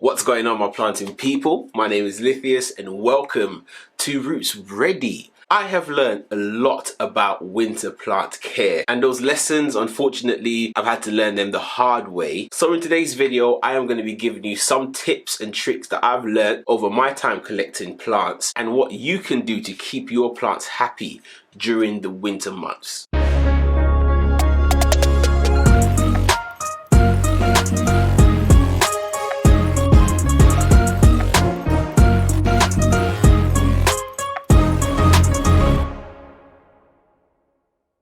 What's going on, my planting people? My name is Lithius and welcome to Roots Ready. I have learned a lot about winter plant care, and those lessons, unfortunately, I've had to learn them the hard way. So in today's video, I am going to be giving you some tips and tricks that I've learned over my time collecting plants and what you can do to keep your plants happy during the winter months.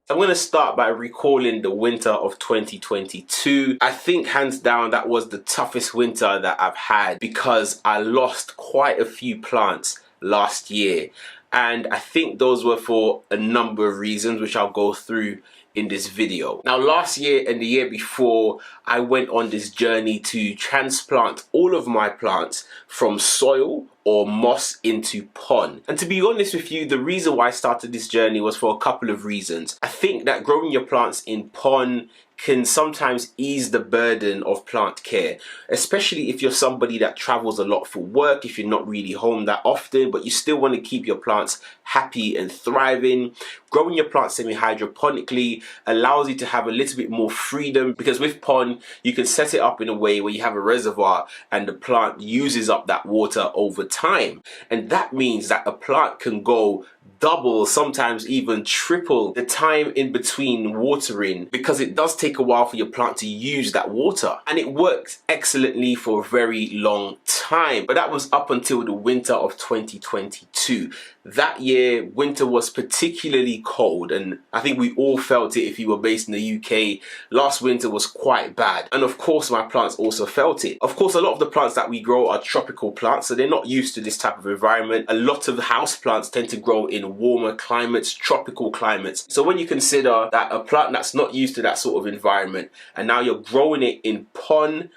I'm going to start by recalling the winter of 2022. I think hands down that was the toughest winter that I've had because I lost quite a few plants last year. And I think those were for a number of reasons, which I'll go through in this video. Now, last year and the year before, I went on this journey to transplant all of my plants from soil or moss into pon. And to be honest with you, the reason why I started this journey was for a couple of reasons. I think that growing your plants in pon can sometimes ease the burden of plant care, especially if you're somebody that travels a lot for work, if you're not really home that often, but you still want to keep your plants happy and thriving. Growing your plants semi-hydroponically allows you to have a little bit more freedom, because with pon, you can set it up in a way where you have a reservoir and the plant uses up that water over time. And that means that a plant can go double, sometimes even triple the time in between watering, because it does take a while for your plant to use that water. And it works excellently for a very long time. But that was up until the winter of 2022. That year, winter was particularly cold, and I think we all felt it if you were based in the UK. Last winter was quite bad. And of course, my plants also felt it. Of course, a lot of the plants that we grow are tropical plants, so they're not used to this type of environment. A lot of house plants tend to grow in warmer climates, tropical climates. So when you consider that a plant that's not used to that sort of environment, and now you're growing it in pon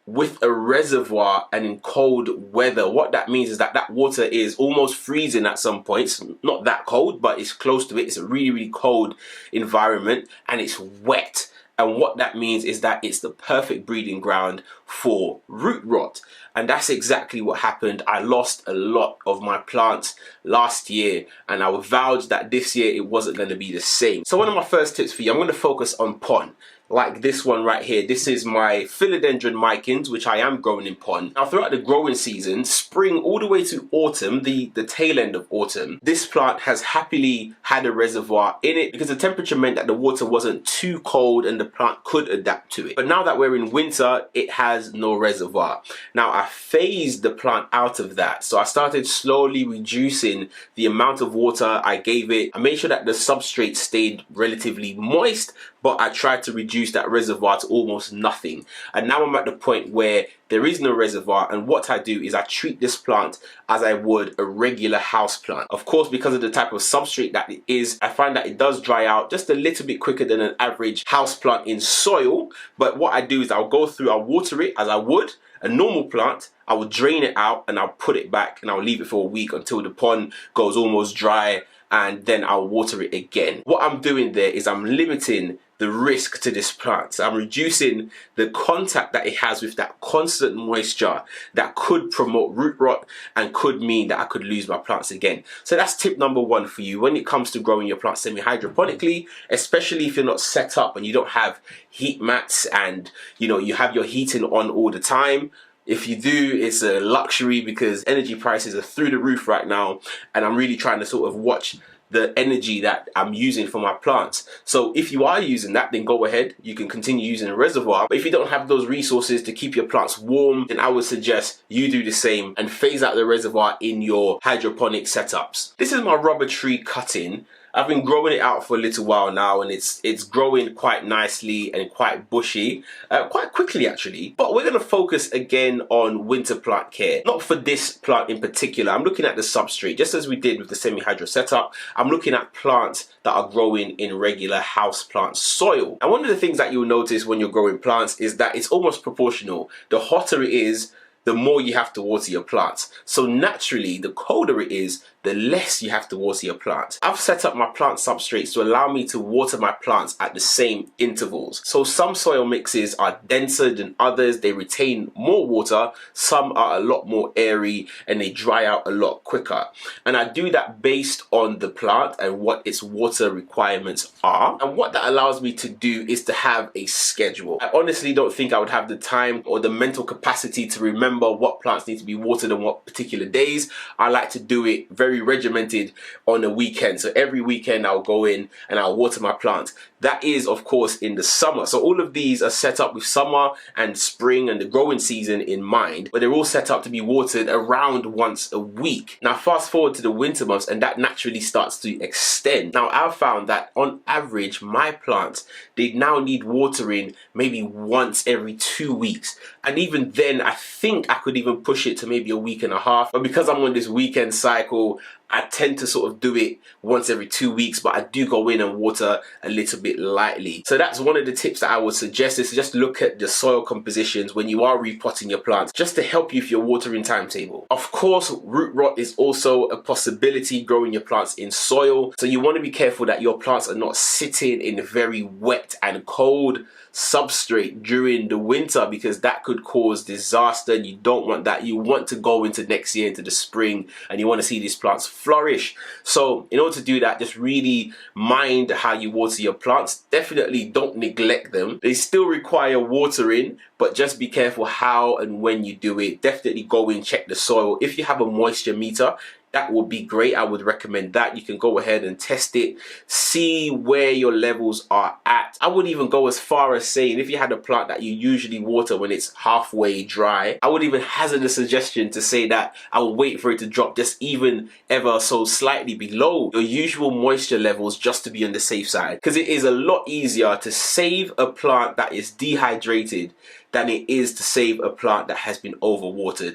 with a reservoir and in cold weather, what that means is that that water is almost freezing at some points. Not that cold, but it's close to it. It's a really, really cold environment and it's wet. And what that means is that it's the perfect breeding ground for root rot. And that's exactly what happened. I lost a lot of my plants last year, and I vowed that this year it wasn't going to be the same. So one of my first tips for you, I'm going to focus on pon. Like this one right here. This is my philodendron micans, which I am growing in pon. Now, throughout the growing season, spring all the way to autumn, the tail end of autumn, this plant has happily had a reservoir in it because the temperature meant that the water wasn't too cold and the plant could adapt to it. But now that we're in winter, it has no reservoir. Now, I phased the plant out of that. So I started slowly reducing the amount of water I gave it. I made sure that the substrate stayed relatively moist, but I tried to reduce that reservoir to almost nothing. And now I'm at the point where there is no reservoir, and what I do is I treat this plant as I would a regular house plant. Of course, because of the type of substrate that it is, I find that it does dry out just a little bit quicker than an average house plant in soil. But what I do is I'll water it as I would a normal plant. I will drain it out and I'll put it back and I'll leave it for a week until the pond goes almost dry, and then I'll water it again. What I'm doing there is I'm limiting the risk to this plant. So I'm reducing the contact that it has with that constant moisture that could promote root rot and could mean that I could lose my plants again. So that's tip number one for you when it comes to growing your plants semi-hydroponically, especially if you're not set up and you don't have heat mats and you have your heating on all the time. If you do, it's a luxury because energy prices are through the roof right now, and I'm really trying to sort of watch the energy that I'm using for my plants. So if you are using that, then go ahead, you can continue using a reservoir. But if you don't have those resources to keep your plants warm, then I would suggest you do the same and phase out the reservoir in your hydroponic setups. This is my rubber tree cutting. I've been growing it out for a little while now, and it's growing quite nicely and quite bushy, quite quickly actually. But we're going to focus again on winter plant care. Not for this plant in particular. I'm looking at the substrate, just as we did with the semi-hydro setup. I'm looking at plants that are growing in regular house plant soil. And one of the things that you'll notice when you're growing plants is that it's almost proportional. The hotter it is, the more you have to water your plants. So naturally, the colder it is, the less you have to water your plants. I've set up my plant substrates to allow me to water my plants at the same intervals. So some soil mixes are denser than others, they retain more water, some are a lot more airy and they dry out a lot quicker. And I do that based on the plant and what its water requirements are. And what that allows me to do is to have a schedule. I honestly don't think I would have the time or the mental capacity to remember what plants need to be watered on what particular days. I like to do it very regimented on a weekend. So every weekend I'll go in and I'll water my plants. That is, of course, in the summer. So all of these are set up with summer and spring and the growing season in mind, but they're all set up to be watered around once a week. Now fast forward to the winter months and that naturally starts to extend. Now I've found that on average my plants, they now need watering maybe once every 2 weeks. And even then I think I could even push it to maybe a week and a half. But because I'm on this weekend cycle, I tend to sort of do it once every 2 weeks, but I do go in and water a little bit lightly. So that's one of the tips that I would suggest, is to just look at the soil compositions when you are repotting your plants, just to help you with your watering timetable. Of course, root rot is also a possibility growing your plants in soil. So you want to be careful that your plants are not sitting in very wet and cold substrate during the winter, because that could cause disaster and you don't want that. You want to go into next year, into the spring, and you want to see these plants flourish. So in order to do that, just really mind how you water your plants. Definitely don't neglect them. They still require watering, but just be careful how and when you do it. Definitely go in, check the soil. If you have a moisture meter, that would be great. I would recommend that. You can go ahead and test it, see where your levels are at. I would even go as far as saying, if you had a plant that you usually water when it's halfway dry, I would even hazard a suggestion to say that I would wait for it to drop just even ever so slightly below your usual moisture levels, just to be on the safe side. Because it is a lot easier to save a plant that is dehydrated than it is to save a plant that has been overwatered.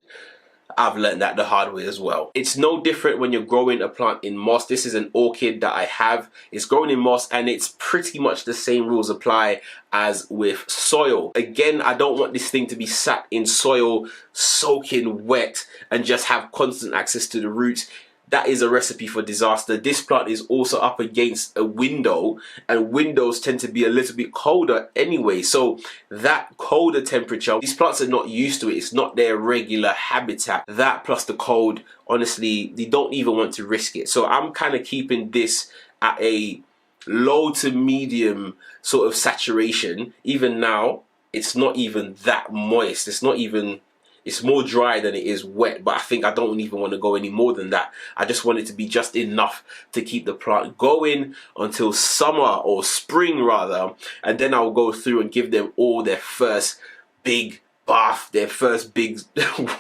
I've learned that the hard way as well. It's no different when you're growing a plant in moss. This is an orchid that I have. It's grown in moss and it's pretty much the same rules apply as with soil. Again, I don't want this thing to be sat in soil, soaking wet, and just have constant access to the roots. That is a recipe for disaster. This plant is also up against a window, and windows tend to be a little bit colder anyway. So that colder temperature, these plants are not used to it. It's not their regular habitat. That plus the cold, honestly, they don't even want to risk it. So I'm kind of keeping this at a low to medium sort of saturation. Even now, it's not even that moist. It's more dry than it is wet, but I think I don't even want to go any more than that. I just want it to be just enough to keep the plant going until summer, or spring rather, and then I'll go through and give them all their first big bath, their first big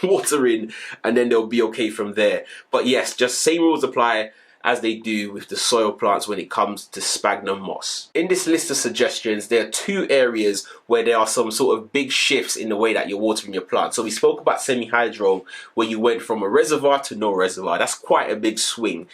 watering, and then they'll be okay from there. But yes, just same rules apply as they do with the soil plants when it comes to sphagnum moss. In this list of suggestions, there are 2 areas where there are some sort of big shifts in the way that you're watering your plants. So we spoke about semi-hydro, where you went from a reservoir to no reservoir. That's quite a big swing.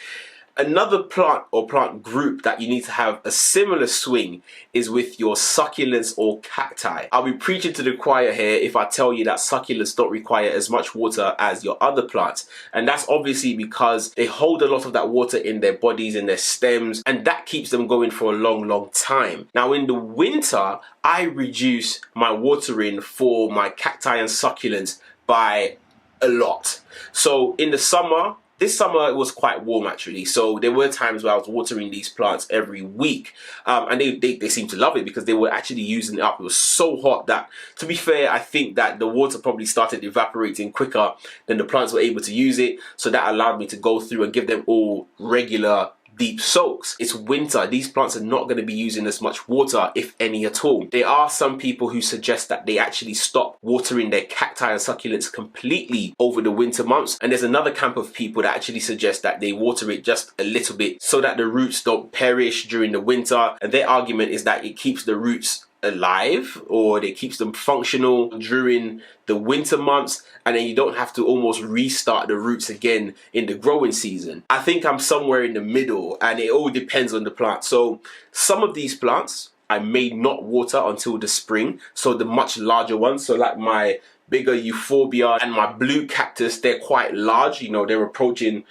Another plant or plant group that you need to have a similar swing is with your succulents or cacti. I'll be preaching to the choir here if I tell you that succulents don't require as much water as your other plants. And that's obviously because they hold a lot of that water in their bodies, in their stems, and that keeps them going for a long, long time. Now in the winter, I reduce my watering for my cacti and succulents by a lot. So in the summer, this summer it was quite warm actually, so there were times where I was watering these plants every week, and they seemed to love it because they were actually using it up. It was so hot that, to be fair, I think that the water probably started evaporating quicker than the plants were able to use it, so that allowed me to go through and give them all regular deep soaks. It's winter. These plants are not going to be using as much water, if any at all. There are some people who suggest that they actually stop watering their cacti and succulents completely over the winter months, and there's another camp of people that actually suggest that they water it just a little bit so that the roots don't perish during the winter, and their argument is that it keeps the roots alive, or it keeps them functional during the winter months, and then you don't have to almost restart the roots again in the growing season. I think I'm somewhere in the middle, and it all depends on the plant. So some of these plants I may not water until the spring, so the much larger ones, so like my bigger euphorbia and my blue cactus, they're quite large, you know, they're approaching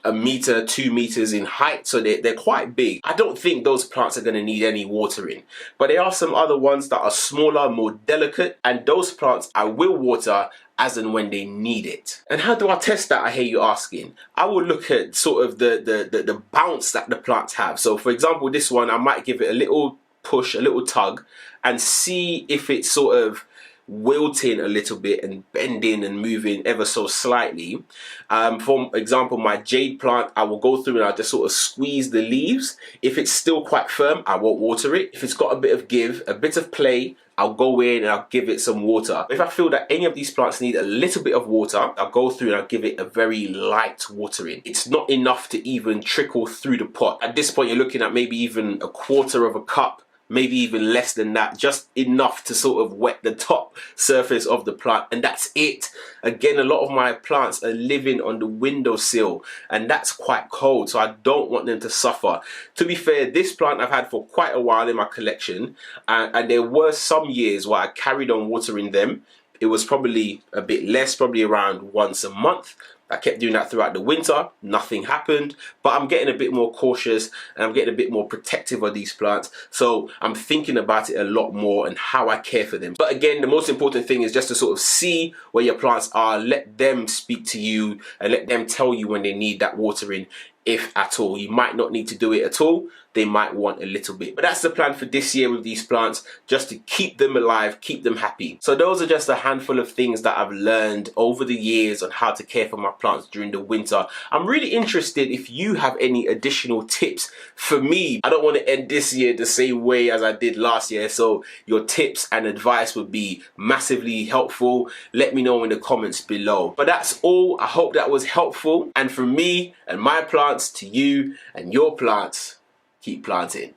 1 meter, 2 meters in height, so they're quite big. I don't think those plants are going to need any watering, but there are some other ones that are smaller, more delicate, and those plants I will water as and when they need it. And how do I test that, I hear you asking? I will look at sort of the bounce that the plants have. So for example, this one, I might give it a little push, a little tug, and see if it's sort of wilting a little bit and bending and moving ever so slightly. For example, my jade plant, I will go through and I'll just sort of squeeze the leaves. If it's still quite firm, I won't water it. If it's got a bit of give, a bit of play, I'll go in and I'll give it some water. If I feel that any of these plants need a little bit of water, I'll go through and I'll give it a very light watering. It's not enough to even trickle through the pot. At this point, you're looking at maybe even 1/4 of a cup, maybe even less than that, just enough to sort of wet the top surface of the plant, and that's it. Again, a lot of my plants are living on the windowsill, and that's quite cold, so I don't want them to suffer. To be fair, this plant I've had for quite a while in my collection, and there were some years where I carried on watering them. It was probably a bit less, probably around once a month. I kept doing that throughout the winter, nothing happened, but I'm getting a bit more cautious and I'm getting a bit more protective of these plants. So I'm thinking about it a lot more and how I care for them. But again, the most important thing is just to sort of see where your plants are, let them speak to you and let them tell you when they need that watering, if at all. You might not need to do it at all. They might want a little bit. But that's the plan for this year with these plants, just to keep them alive, keep them happy. So those are just a handful of things that I've learned over the years on how to care for my plants during the winter. I'm really interested if you have any additional tips for me. I don't want to end this year the same way as I did last year, so your tips and advice would be massively helpful. Let me know in the comments below. But that's all. I hope that was helpful. And from me and my plants to you and your plants, keep planting.